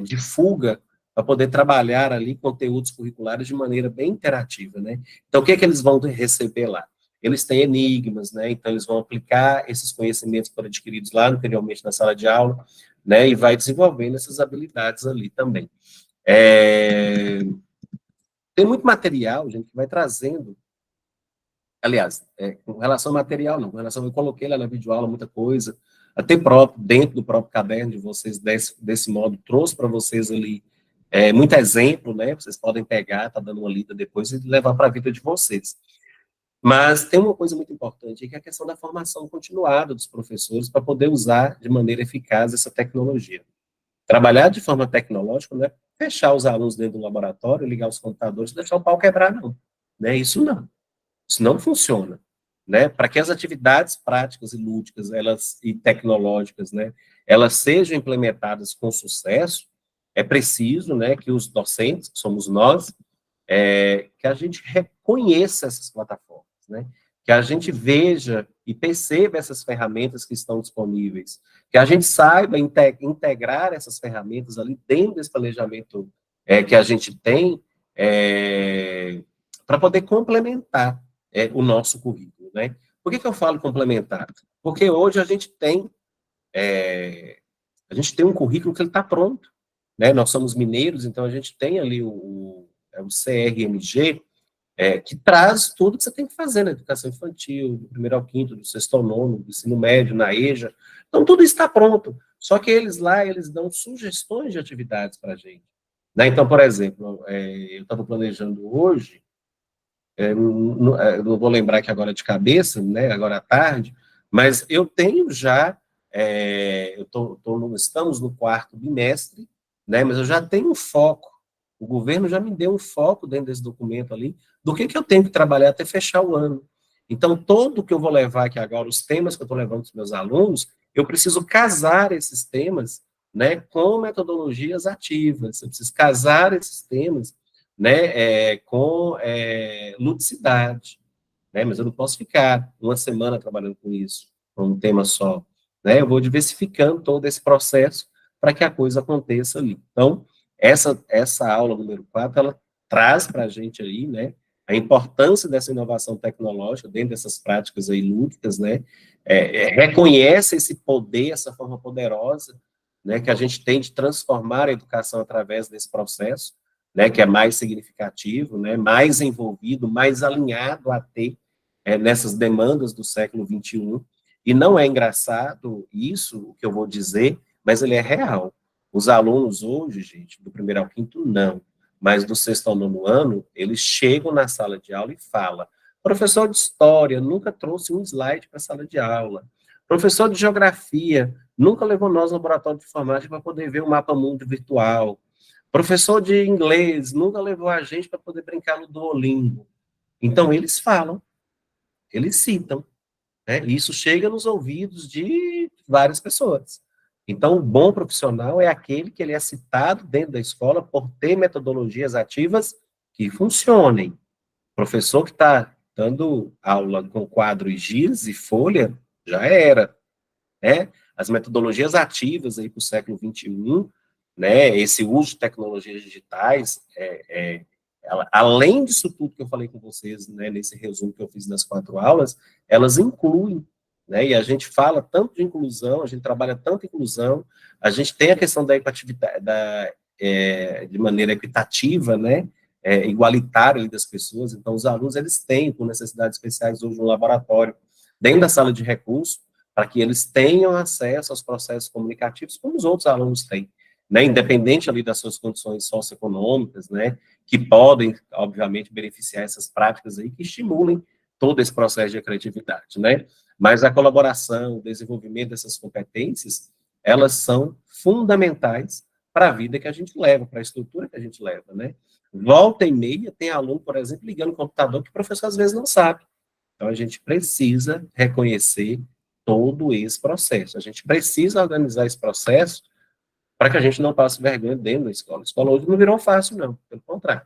de fuga, para poder trabalhar ali conteúdos curriculares de maneira bem interativa, né. Então, o que é que eles vão receber lá? Eles têm enigmas, né, então eles vão aplicar esses conhecimentos que foram adquiridos lá anteriormente na sala de aula, né, e vai desenvolvendo essas habilidades ali também. Tem muito material, gente, que vai trazendo. Aliás, com relação ao material, não. Com relação, eu coloquei lá na videoaula muita coisa, até próprio, dentro do próprio caderno de vocês, desse modo, trouxe para vocês ali muito exemplo, né? Vocês podem pegar, tá dando uma lida depois e levar para a vida de vocês. Mas tem uma coisa muito importante, que é a questão da formação continuada dos professores para poder usar de maneira eficaz essa tecnologia. Trabalhar de forma tecnológica não é fechar os alunos dentro do laboratório, ligar os computadores e deixar o pau quebrar, não. Né? Isso não. Isso não funciona, né? Para que as atividades práticas e lúdicas, e tecnológicas, né, elas sejam implementadas com sucesso, é preciso, né, que os docentes, que somos nós, que a gente reconheça essas plataformas, né? Que a gente veja e perceba essas ferramentas que estão disponíveis, que a gente saiba integrar essas ferramentas ali dentro desse planejamento que a gente tem, para poder complementar o nosso currículo, né? Por que eu falo complementar? Porque hoje a gente tem um currículo que ele está pronto, né? Nós somos mineiros, então a gente tem ali o CRMG, que traz tudo que você tem que fazer na educação infantil, do primeiro ao quinto, do sexto ao nono, do ensino médio, na EJA. Então, tudo está pronto. Só que eles dão sugestões de atividades para a gente. Né? Então, por exemplo, eu estava planejando hoje, não vou lembrar aqui agora de cabeça, né, agora à tarde, mas eu tenho já, estamos no 4º bimestre, né, mas eu já tenho um foco, o governo já me deu um foco dentro desse documento ali, do que eu tenho que trabalhar até fechar o ano. Então, todo que eu vou levar aqui agora, os temas que eu estou levando para os meus alunos, eu preciso casar esses temas, né, com metodologias ativas, eu preciso casar esses temas, né, com ludicidade, né, mas eu não posso ficar uma semana trabalhando com isso, com um tema só, né, eu vou diversificando todo esse processo para que a coisa aconteça ali. Então, essa aula número 4, ela traz para a gente aí, né, a importância dessa inovação tecnológica dentro dessas práticas aí lúdicas, né, reconhece esse poder, essa forma poderosa, né, que a gente tem de transformar a educação através desse processo, né, que é mais significativo, né, mais envolvido, mais alinhado a ter nessas demandas do século XXI, e não é engraçado isso, o que eu vou dizer, mas ele é real. Os alunos hoje, gente, do primeiro ao quinto, não, mas do sexto ao nono ano, eles chegam na sala de aula e falam: professor de história nunca trouxe um slide para a sala de aula. Professor de geografia nunca levou nós ao laboratório de informática para poder ver o mapa mundo virtual. Professor de inglês nunca levou a gente para poder brincar no Duolingo. Então, eles falam, eles citam, né? E isso chega nos ouvidos de várias pessoas. Então, o bom profissional é aquele que ele é citado dentro da escola por ter metodologias ativas que funcionem. Professor que está dando aula com quadro e giz e folha, já era, né? As metodologias ativas aí para o século XXI, né? Esse uso de tecnologias digitais, além disso tudo que eu falei com vocês, né? Nesse resumo que eu fiz das 4 aulas, elas incluem, né? E a gente fala tanto de inclusão, a gente trabalha tanto inclusão, a gente tem a questão da equitatividade, de maneira equitativa, né? Igualitária das pessoas. Então, os alunos, eles têm, com necessidades especiais, hoje, um laboratório dentro da sala de recurso, para que eles tenham acesso aos processos comunicativos como os outros alunos têm, né? Independente ali das suas condições socioeconômicas, né? Que podem, obviamente, beneficiar essas práticas aí, que estimulem todo esse processo de criatividade, né? Mas a colaboração, o desenvolvimento dessas competências, elas são fundamentais para a vida que a gente leva, para a estrutura que a gente leva, né? Volta e meia tem aluno, por exemplo, ligando no computador que o professor às vezes não sabe. Então, a gente precisa reconhecer todo esse processo. A gente precisa organizar esse processo para que a gente não passe vergonha dentro da escola. A escola hoje não virou fácil, não, pelo contrário.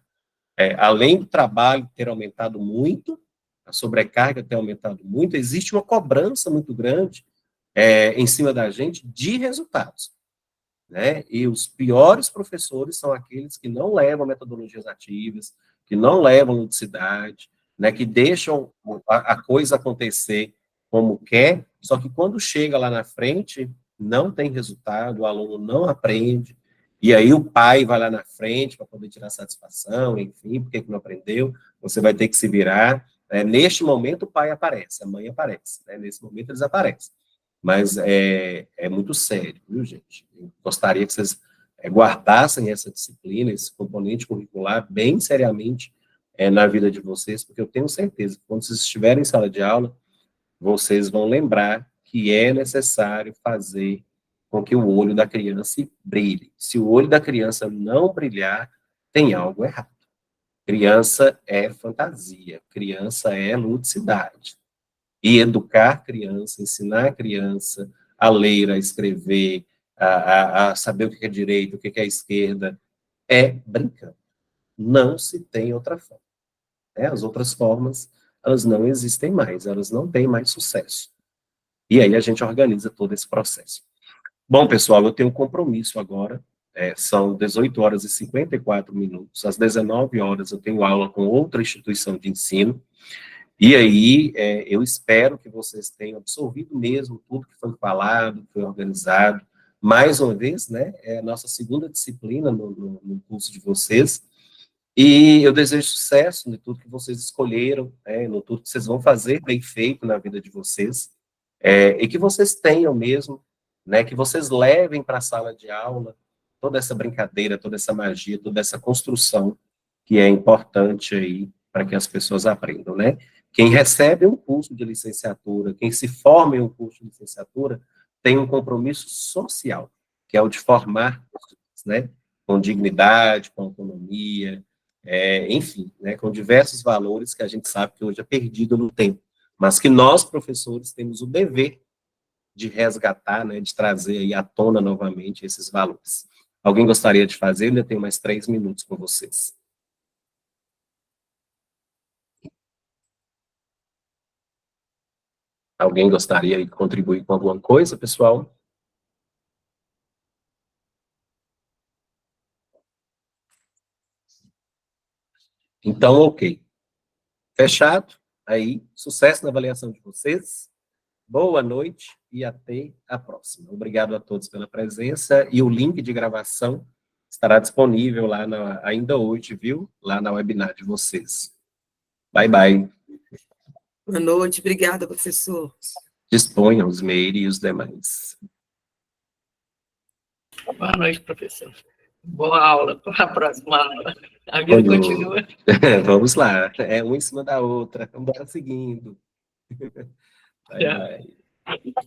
Além do trabalho ter aumentado muito, a sobrecarga ter aumentado muito, existe uma cobrança muito grande em cima da gente de resultados, né? E os piores professores são aqueles que não levam metodologias ativas, que não levam ludicidade, né? Que deixam a coisa acontecer como quer, só que quando chega lá na frente, não tem resultado, o aluno não aprende, e aí o pai vai lá na frente para poder tirar satisfação, enfim, porque que não aprendeu, você vai ter que se virar. Neste momento, o pai aparece, a mãe aparece, né? Nesse momento eles aparecem. Mas é muito sério, viu, gente? Eu gostaria que vocês guardassem essa disciplina, esse componente curricular, bem seriamente na vida de vocês, porque eu tenho certeza que quando vocês estiverem em sala de aula, vocês vão lembrar que é necessário fazer com que o olho da criança brilhe. Se o olho da criança não brilhar, tem algo errado. Criança é fantasia, criança é ludicidade. E educar criança, ensinar a criança a ler, a escrever, a saber o que é direita, o que é esquerda, é brincando. Não se tem outra forma. As outras formas, elas não existem mais, elas não têm mais sucesso. E aí a gente organiza todo esse processo. Bom, pessoal, eu tenho um compromisso agora, são 18 horas e 54 minutos, às 19 horas eu tenho aula com outra instituição de ensino, e aí eu espero que vocês tenham absorvido mesmo tudo que foi falado, que foi organizado. Mais uma vez, né, é a nossa segunda disciplina no curso de vocês, e eu desejo sucesso em tudo que vocês escolheram, no tudo que vocês vão fazer bem feito na vida de vocês, e que vocês tenham mesmo, né, que vocês levem para a sala de aula toda essa brincadeira, toda essa magia, toda essa construção que é importante aí para que as pessoas aprendam, né? Quem recebe um curso de licenciatura, quem se forma em um curso de licenciatura, tem um compromisso social, que é o de formar pessoas, né? Com dignidade, com autonomia, enfim, né? Com diversos valores que a gente sabe que hoje é perdido no tempo, mas que nós, professores, temos o dever de resgatar, né? De trazer aí à tona novamente esses valores. Alguém gostaria de fazer? Eu ainda tenho mais 3 minutos com vocês. Alguém gostaria de contribuir com alguma coisa, pessoal? Então, ok. Fechado? Aí, sucesso na avaliação de vocês. Boa noite e até a próxima. Obrigado a todos pela presença e o link de gravação estará disponível lá ainda hoje, viu? Lá na webinar de vocês. Bye, bye. Boa noite, obrigada, professor. Disponham os Meire e os demais. Boa noite, professor. Boa aula, para a próxima aula. A vida continua. Vamos lá, é uma em cima da outra, vamos seguindo. Vai, vai.